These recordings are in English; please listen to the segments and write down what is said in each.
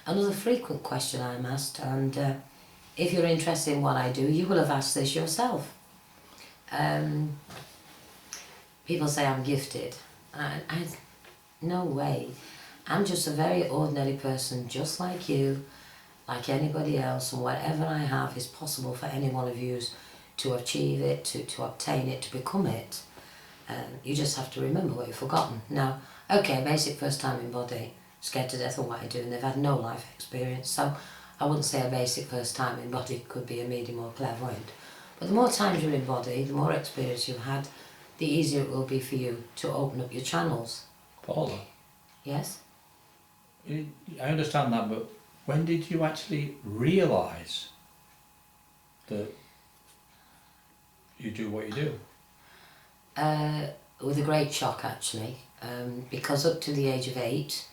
Another frequent question I'm asked, and if you're interested in what I do, you will have asked this yourself. People say I'm gifted. No way. I'm just a very ordinary person, just like you, like anybody else, and whatever I have is possible for any one of you to achieve it, to obtain it, to become it. You just have to remember what you've forgotten. Now, okay, basic first time in body, scared to death of what I do, and they've had no life experience, so I wouldn't say a basic first time in body could be a medium or clairvoyant. But the more times you're in body, the more experience you've had, the easier it will be for you to open up your channels. Paula? Yes? I understand that, but when did you actually realise that you do what you do? With a great shock, actually, because up to the age of 8,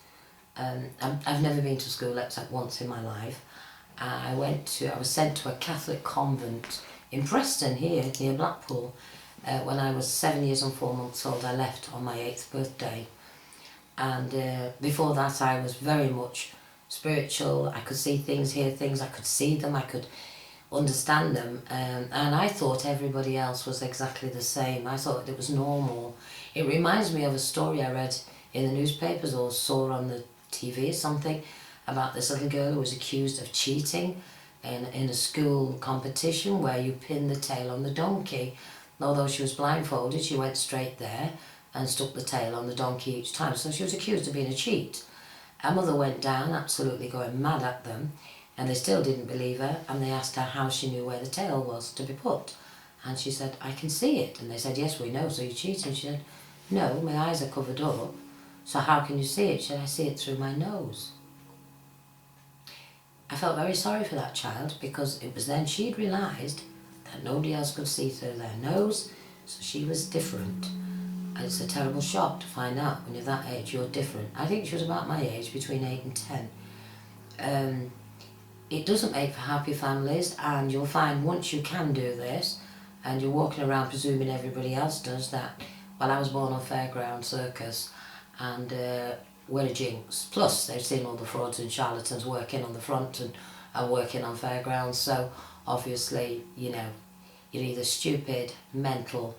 I've never been to school except once in my life. I was sent to a Catholic convent in Preston here, near Blackpool. When I was 7 years and 4 months old, I left on my 8th birthday. And before that I was very much spiritual. I could see things, hear things, I could see them, I could understand them, and I thought everybody else was exactly the same. I thought it was normal. It reminds me of a story I read in the newspapers or saw on the TV or something about this little girl who was accused of cheating in a school competition where you pin the tail on the donkey. And although she was blindfolded, she went straight there and stuck the tail on the donkey each time. So she was accused of being a cheat. Her mother went down, absolutely going mad at them, and they still didn't believe her, and they asked her how she knew where the tail was to be put. And she said, I can see it. And they said, yes, we know, so you're cheating. She said, no, my eyes are covered up, so how can you see it? She said, I see it through my nose. I felt very sorry for that child, because it was then she'd realised that nobody else could see through their nose, so she was different. And it's a terrible shock to find out when you're that age, you're different. I think she was about my age, between 8 and 10. It doesn't make for happy families, and you'll find once you can do this, and you're walking around presuming everybody else does that. Well, I was born on Fairground Circus, and we're a jinx. Plus, they've seen all the frauds and charlatans working on the front and working on fairgrounds, so obviously, you know, you're either stupid, mental,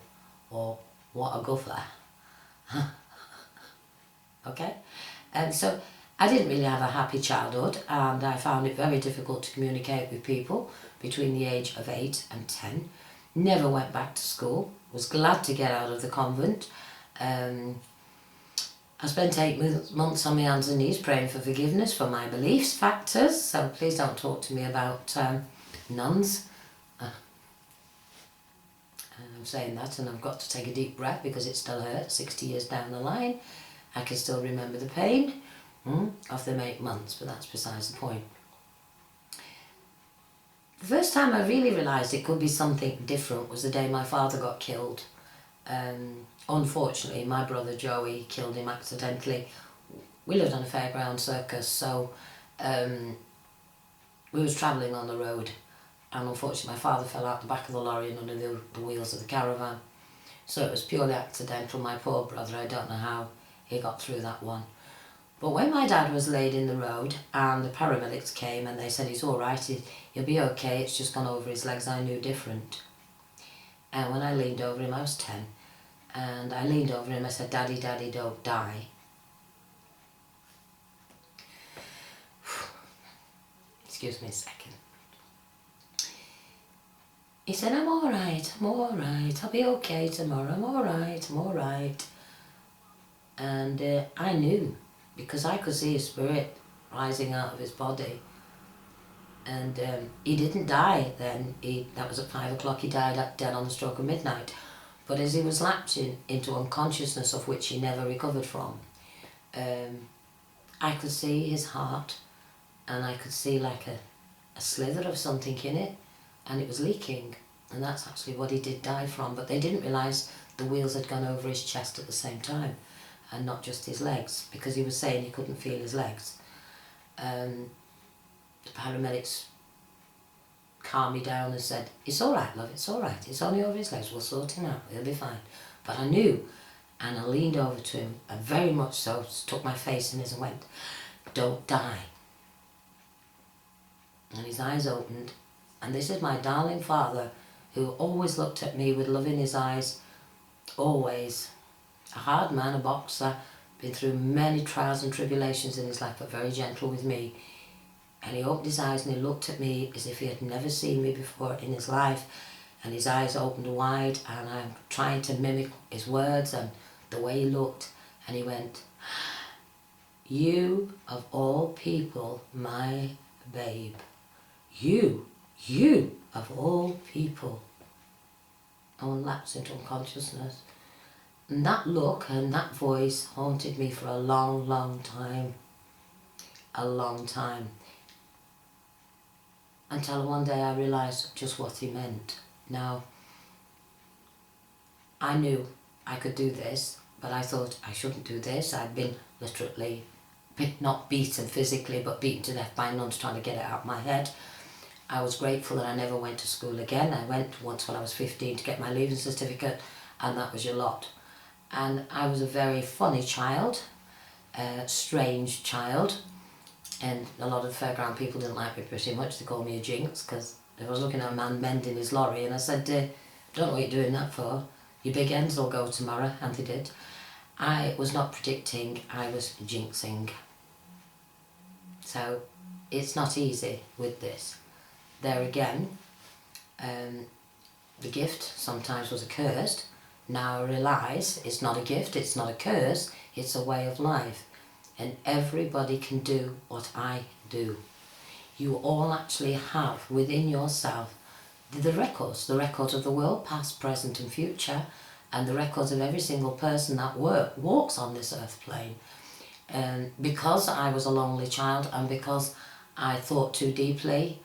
or what a guffer. Okay? And so I didn't really have a happy childhood, and I found it very difficult to communicate with people between the age of 8 and 10. Never went back to school, was glad to get out of the convent. I spent 8 months on my hands and knees praying for forgiveness for my beliefs factors, so please don't talk to me about nuns. I'm saying that, and I've got to take a deep breath because it still hurts 60 years down the line. I can still remember the pain of them 8 months, but that's besides the point. The first time I really realised it could be something different was the day my father got killed. Unfortunately, my brother Joey killed him accidentally. We lived on a fairground circus, so we was travelling on the road, and unfortunately my father fell out the back of the lorry and under the wheels of the caravan. So it was purely accidental. My poor brother, I don't know how he got through that one. But when my dad was laid in the road and the paramedics came and they said he's all right, he'll be okay, it's just gone over his legs, I knew different. And when I leaned over him, I was 10, and I leaned over him, I said, Daddy, Daddy, don't die. Excuse me a second. He said, I'm all right, I'll be okay tomorrow, I'm all right. And I knew, because I could see his spirit rising out of his body. And he didn't die then. That was at 5 o'clock, he died dead on the stroke of midnight. But as he was lapsing into unconsciousness, of which he never recovered from, I could see his heart, and I could see like a slither of something in it, and it was leaking. And that's actually what he did die from. But they didn't realise the wheels had gone over his chest at the same time, and not just his legs, because he was saying he couldn't feel his legs. The paramedics calmed me down and said, it's all right, love, it's all right, it's only over his legs, we'll sort him out, he'll be fine. But I knew, and I leaned over to him, and very much so, stuck my face in his and went, don't die. and his eyes opened, and this is my darling father, who always looked at me with love in his eyes, always. A hard man, a boxer, been through many trials and tribulations in his life, but very gentle with me. And he opened his eyes and he looked at me as if he had never seen me before in his life, and his eyes opened wide, and I'm trying to mimic his words and the way he looked, and he went, "You of all people, my babe. You of all people." And lapsed into unconsciousness. And that look and that voice haunted me for a long, long time. A long time. Until one day I realised just what he meant. Now, I knew I could do this, but I thought I shouldn't do this. I'd been literally, not beaten physically, but beaten to death by nuns trying to get it out of my head. I was grateful that I never went to school again. I went once when I was 15 to get my leaving certificate, and that was your lot. And I was a very funny child, strange child, and a lot of fairground people didn't like me pretty much. They called me a jinx, because I was looking at a man mending his lorry, and I said, "Don't know what you're doing that for. Your big ends will go tomorrow," and they did. I was not predicting, I was jinxing. So it's not easy with this. There again, the gift sometimes was accursed. Now I realise it's not a gift, it's not a curse, it's a way of life. And everybody can do what I do. You all actually have within yourself the records of the world, past, present and future, and the records of every single person that walks on this earth plane. And because I was a lonely child, and because I thought too deeply,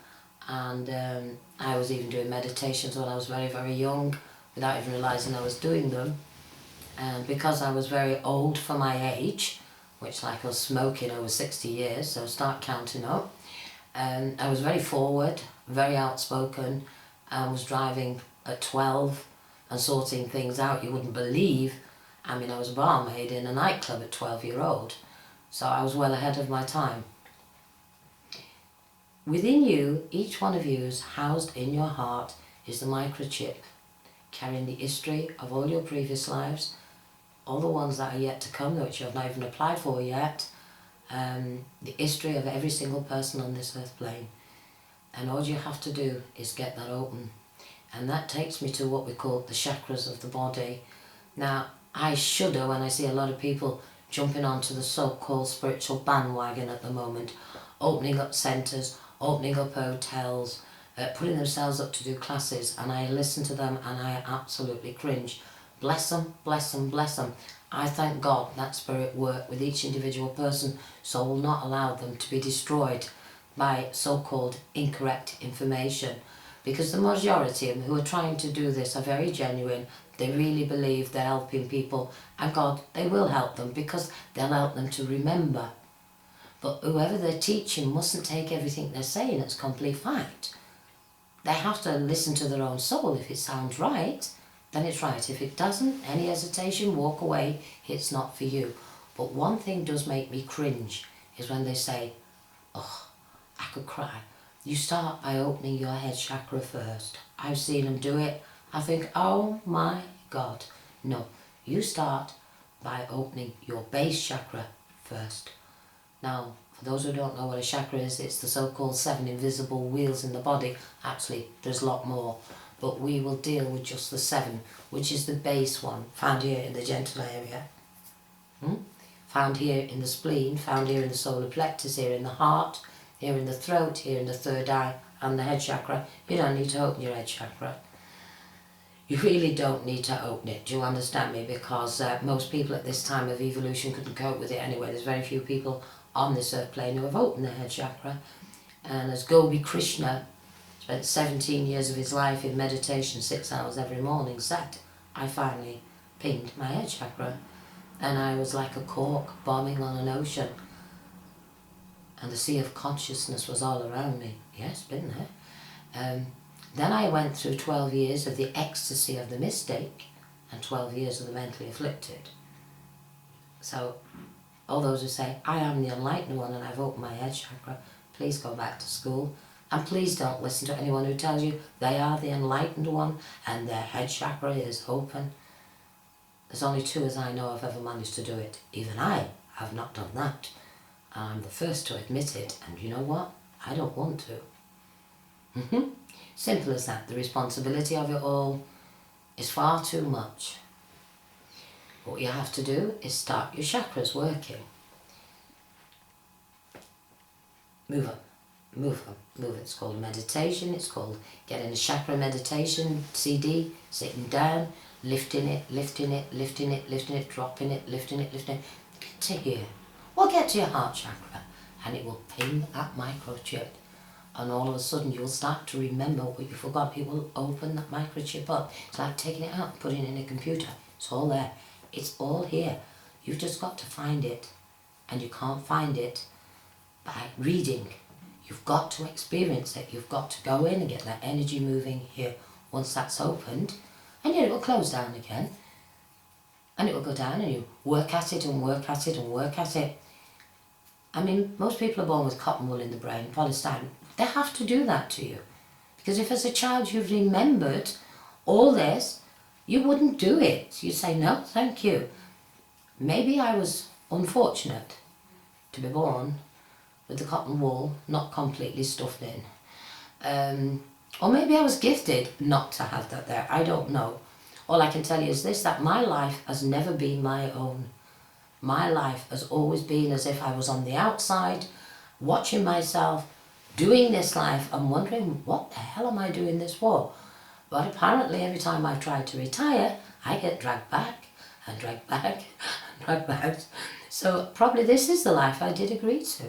and I was even doing meditations when I was very, very young, without even realising I was doing them, and because I was very old for my age, which like I was smoking over 60 years, so start counting up, and I was very forward, very outspoken, and was driving at 12 and sorting things out you wouldn't believe. I mean, I was a barmaid in a nightclub at 12-year-old, so I was well ahead of my time. Within you, each one of you is housed in your heart is the microchip, carrying the history of all your previous lives, all the ones that are yet to come, which you have not even applied for yet, the history of every single person on this earth plane. And all you have to do is get that open. And that takes me to what we call the chakras of the body. Now, I shudder when I see a lot of people jumping onto the so-called spiritual bandwagon at the moment, opening up centres, opening up hotels, putting themselves up to do classes, and I listen to them and I absolutely cringe. Bless them, bless them, bless them. I thank God that spirit work with each individual person, so I will not allow them to be destroyed by so-called incorrect information, because the majority of them who are trying to do this are very genuine. They really believe they're helping people, and God, they will help them, because they'll help them to remember. But whoever they're teaching mustn't take everything they're saying as complete fact. They have to listen to their own soul. If it sounds right, then it's right. If it doesn't, any hesitation, walk away, it's not for you. But one thing does make me cringe, is when they say, "Oh, I could cry." You start by opening your head chakra first. I've seen them do it. I think, oh my God. No, you start by opening your base chakra first. Now, for those who don't know what a chakra is, it's the so-called 7 invisible wheels in the body. Actually, there's a lot more, but we will deal with just the 7, which is the base one, found here in the genital area, found here in the spleen, found here in the solar plexus, here in the heart, here in the throat, here in the third eye, and the head chakra. You don't need to open your head chakra. You really don't need to open it. Do you understand me? Because most people at this time of evolution couldn't cope with it anyway. There's very few people on this earth plane who have opened their head chakra. And as Gopi Krishna spent 17 years of his life in meditation, 6 hours every morning, sat, I finally pinged my head chakra. And I was like a cork bombing on an ocean. And the sea of consciousness was all around me. Yes, been there. Then I went through 12 years of the ecstasy of the mystic and 12 years of the mentally afflicted. So, all those who say, I am the enlightened one and I've opened my head chakra, please go back to school And please don't listen to anyone who tells you they are the enlightened one and their head chakra is open. There's only 2 as I know of ever managed to do it. Even I have not done that. I'm the first to admit it, and you know what? I don't want to. Simple as that. The responsibility of it all is far too much. What you have to do is start your chakras working. Move up, move up, move. It's called meditation. It's called getting a chakra meditation CD, sitting down, lifting it, lifting it, lifting it, lifting it, dropping it, lifting it, lifting it. Get to here. Or get to your heart chakra, and it will ping that microchip. And all of a sudden you'll start to remember what you forgot. It will open that microchip up. It's like taking it out and putting it in a computer. It's all there. It's all here. You've just got to find it. And you can't find it by reading. You've got to experience it. You've got to go in and get that energy moving here. Once that's opened, and then it will close down again. And it will go down, and you work at it and work at it and work at it. I mean, most people are born with cotton wool in the brain, polystyrene. They have to do that to you. Because if as a child you've remembered all this, you wouldn't do it. You'd say, no, thank you. Maybe I was unfortunate to be born with the cotton wool not completely stuffed in. Or maybe I was gifted not to have that there. I don't know. All I can tell you is this, that my life has never been my own. My life has always been as if I was on the outside, watching myself, doing this life and wondering, what the hell am I doing this for? But apparently every time I've tried to retire, I get dragged back and dragged back and dragged back. So probably this is the life I did agree to.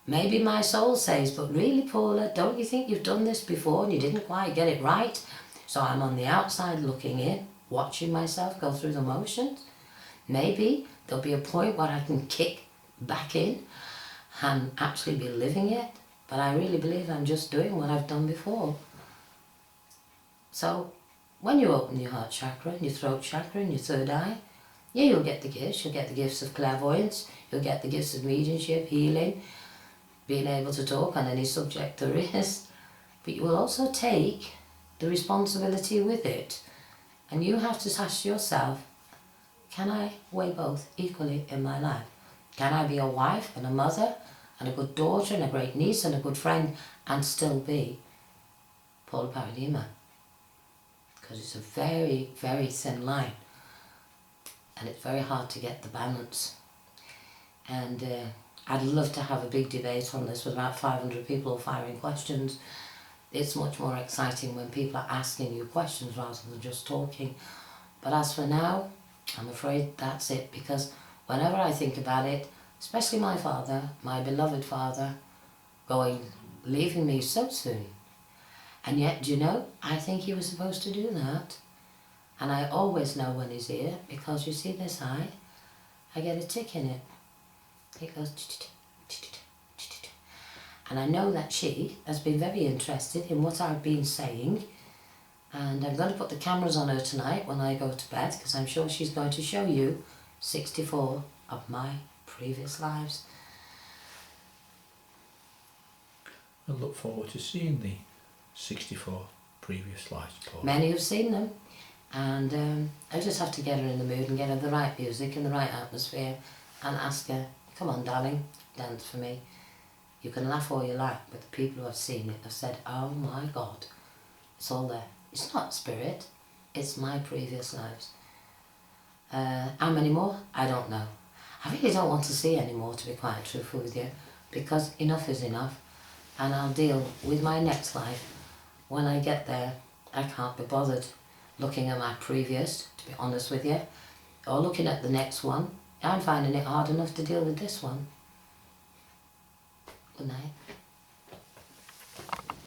Maybe my soul says, but really, Paula, don't you think you've done this before and you didn't quite get it right? So I'm on the outside looking in, watching myself go through the motions. Maybe there'll be a point where I can kick back in and actually be living it. But I really believe I'm just doing what I've done before. So when you open your heart chakra and your throat chakra and your third eye, yeah, you'll get the gifts. You'll get the gifts of clairvoyance. You'll get the gifts of mediumship, healing, being able to talk on any subject there is. But you will also take the responsibility with it. And you have to ask yourself, can I weigh both equally in my life? Can I be a wife and a mother and a good daughter and a great niece and a good friend and still be Paula Paradaema? Because it's a very, very thin line. And it's very hard to get the balance. And I'd love to have a big debate on this with about 500 people firing questions. It's much more exciting when people are asking you questions rather than just talking. But as for now, I'm afraid that's it, because whenever I think about it, especially my father, my beloved father, leaving me so soon. And yet, do you know, I think he was supposed to do that. And I always know when he's here, because you see this eye, I get a tick in it. It goes, and I know that she has been very interested in what I've been saying. And I'm going to put the cameras on her tonight when I go to bed, because I'm sure she's going to show you 64 of my previous lives. I look forward to seeing the 64 previous lives, Paul. Many have seen them, and I just have to get her in the mood and get her the right music and the right atmosphere and ask her, come on darling, dance for me. You can laugh all you like, but the people who have seen it have said, oh my God, it's all there. It's not spirit, it's my previous lives. How many more? I don't know. I really don't want to see any more, to be quite truthful with you, because enough is enough, and I'll deal with my next life. When I get there, I can't be bothered looking at my previous, to be honest with you, or looking at the next one. I'm finding it hard enough to deal with this one. Good night.